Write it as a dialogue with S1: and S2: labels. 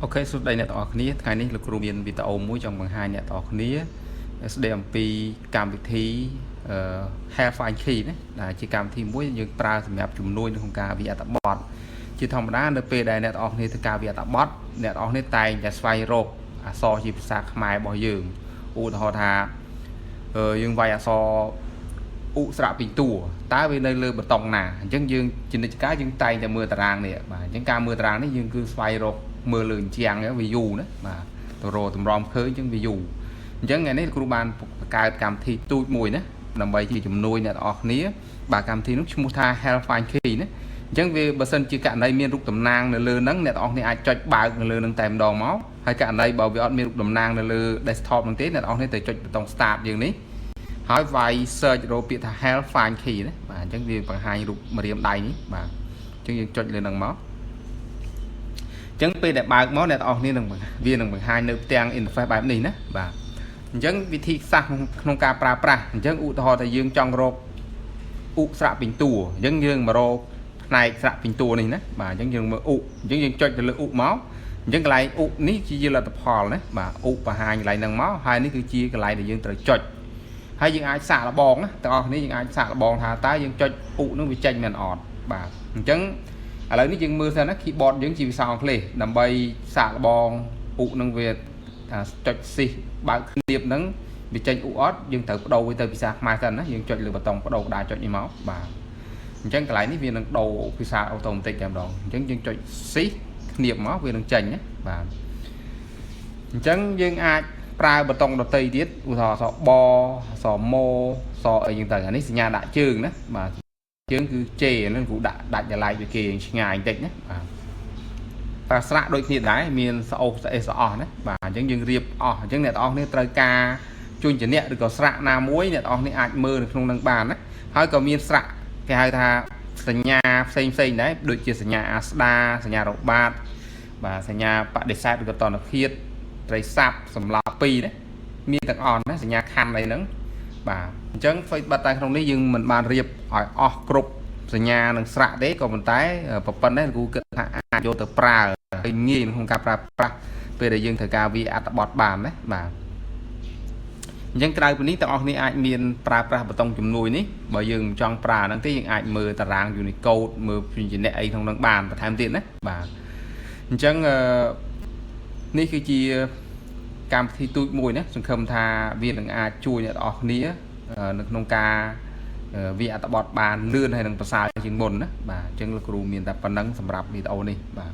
S1: អូខេសួស្តីអ្នកទាំងអស់គ្នាថ្ងៃនេះលោកគ្រូមានវីដេអូមួយចង់បង្ហាញអ្នកទាំងអស់គ្នាស្ដីអំពីកម្មវិធី Hair Find Key ណាដែលជាកម្មវិធីមួយយើងប្រើសម្រាប់ជំនួយនៅក្នុងការវិអត្ថបទជាធម្មតានៅពេលដែលអ្នកទាំងអស់គ្នាធ្វើការវិអត្ថបទអ្នកទាំងអស់គ្នាតែងតែស្វែងរកអក្សរជាភាសាខ្មែររបស់យើងឧទាហរណ៍ថាយើងវាយអក្សរឧស្រៈពីតួតើវានៅលើបតុងណាអញ្ចឹងយើងជានិច្ចកាលយើងតែងតែមើលតារាងនេះបាទអញ្ចឹងការមើលតារាងនេះយើងគឺស្វែងរកមើលលើអញ្ចាំងវាយូណាបាទទៅរកតម្រាំឃើញអញ្ចឹងវាយូអញ្ចឹងថ្ងៃនេះគ្រូបានបង្កើតកម្មវិធីទូចមួយណាដើម្បីជាជំនួយអ្នកទាំងអស់គ្នាបាទកម្មវិធីនោះឈ្មោះថា Health Find Key ណាអញ្ចឹងវាបើសិនជាករណីមានរូបតំណាងនៅលើហ្នឹងអ្នកទាំងអស់គ្នាអាចចុចបើកនៅលើហ្នឹងតែម្ដងមកហើយករណីបើវាអត់មានរូបតំណាងនៅលើ desktop ហ្នឹងទេអ្នកទាំងអស់គ្នាទៅចុចប៊ូតុង start យើងនេះហើយវាយ search រកពាក្យថា Health Find Key ណាបាទអញ្ចឹងវាបង្ហាញរូបម្រាមដៃនេះបាទអញ្ចឹងយើងចុចលើហ្នឹងមកអញ្ចឹងពេលដែលបើកមកអ្នកទាំងអស់គ្នានឹងវានឹងបង្ហាញនៅផ្ទាំង interface បែបនេះណាបាទអញ្ចឹងវិធីសាស្ត្រក្នុងការប្រើប្រាស់អញ្ចឹងឧទាហរណ៍ថាយើងចង់រកឧស្រៈពីតួអញ្ចឹងយើងមករកផ្នែកស្រៈពីតួនេះណាបាទអញ្ចឹងយើងមើលឧអញ្ចឹងយើងចុចទៅលើឧមកអញ្ចឹងកន្លែងឧនេះជាលទ្ធផលណាបាទឧបង្ហាញកន្លែងហ្នឹងមកហើយនេះគឺជាកន្លែងដែលយើងត្រូវចុចហើយយើងអាចសាកល្បងណាទាំងអស់គ្នាយើងអាចសាកល្បងថាតើយើងចុចឧនឹងវាចេញមែនអត់បាទអញ្ចឹងឥឡូវនេះយើងមើលសិនណា keyboard យើងជាភាសាអង់គ្លេសដើម្បីសាកល្បងឧនឹងវាចុចស៊ីបើកគ្នាបហ្នឹងវាចេញឧអត់យើងត្រូវបដូរវាទៅភាសាខ្មែរសិនណាយើងចុចលើប៊ូតុងបដូរក្តារចុចនេះមកបាទអញ្ចឹងកន្លែងនេះវានឹងដូរភាសាអូតូម៉ាទិកតែម្ដងអញ្ចឹងយើងចុចស៊ីគ្នាបមកវានឹងចេញណាបាទអញ្ចឹងយើងអាចប្រើប៊ូតុងដទៃទៀតឧទាហរណ៍សបសម៉ូសអីចឹងទៅអានេះសញ្ញាដាក់ជើងណាបាទជើងគឺជេហ្នឹងគ្រូដាក់ដាច់ដライពីគេឆ្ងាយបន្តិចណាបាទតែស្រៈដូចគ្នាដែរមានស្អូសស្អេសស្អស់ណាបាទអញ្ចឹងយើងរៀបអស់អញ្ចឹងអ្នកទាំងអស់គ្នាត្រូវការជួញជំនះឬក៏ស្រៈណាមួយអ្នកទាំងអស់គ្នាអាចមើលនៅក្នុងនឹងបានណាហើយក៏មានស្រៈគេហៅថាសញ្ញាផ្សេងដែរដូចជាសញ្ញាអាស្ដាសញ្ញារបាតបាទសញ្ញាបដិសេធឬក៏តនឃាតត្រីសាប់សម្លាប់ពីរណាមានទាំងអស់ណាសញ្ញាខណ្ឌអីហ្នឹងបាទអញ្ចឹងហ្វេសបិទតែក្នុងនេះយើងមិនបានរៀបឲ្យអស់គ្រប់សញ្ញានឹងស្រៈទេក៏ប៉ុន្តែប្រព័ន្ធនេះគ្រូគិតថាអាចយកទៅប្រើឲ្យងាយក្នុងការប្រើប្រាស់ពេលដែលយើងត្រូវការវាអត្ថបទបានណាបាទអញ្ចឹងក្រៅពីនេះទាំងអស់គ្នាអាចមានប្រើប្រាស់ប៊ូតុងជំនួយនេះបើយើងចង់ប្រើហ្នឹងទេយើងអាចមើលតារាង Unicode មើលព្យញ្ជនៈអីក្នុងហ្នឹងបានបន្ថែមទៀតណាបាទអញ្ចឹងនេះគឺជាកម្មវិធីទូចមួយណាសង្ឃឹមថាវានឹងអាចជួយអ្នកទាំងអស់គ្នានៅក្នុងការវាអត្ថបទបានលឿនហើយនឹងប្រសើរជាងមុនណាបាទអញ្ចឹងលោកគ្រូមានតែប៉ុណ្្នឹងសម្រាប់វីដេអូនេះបាទ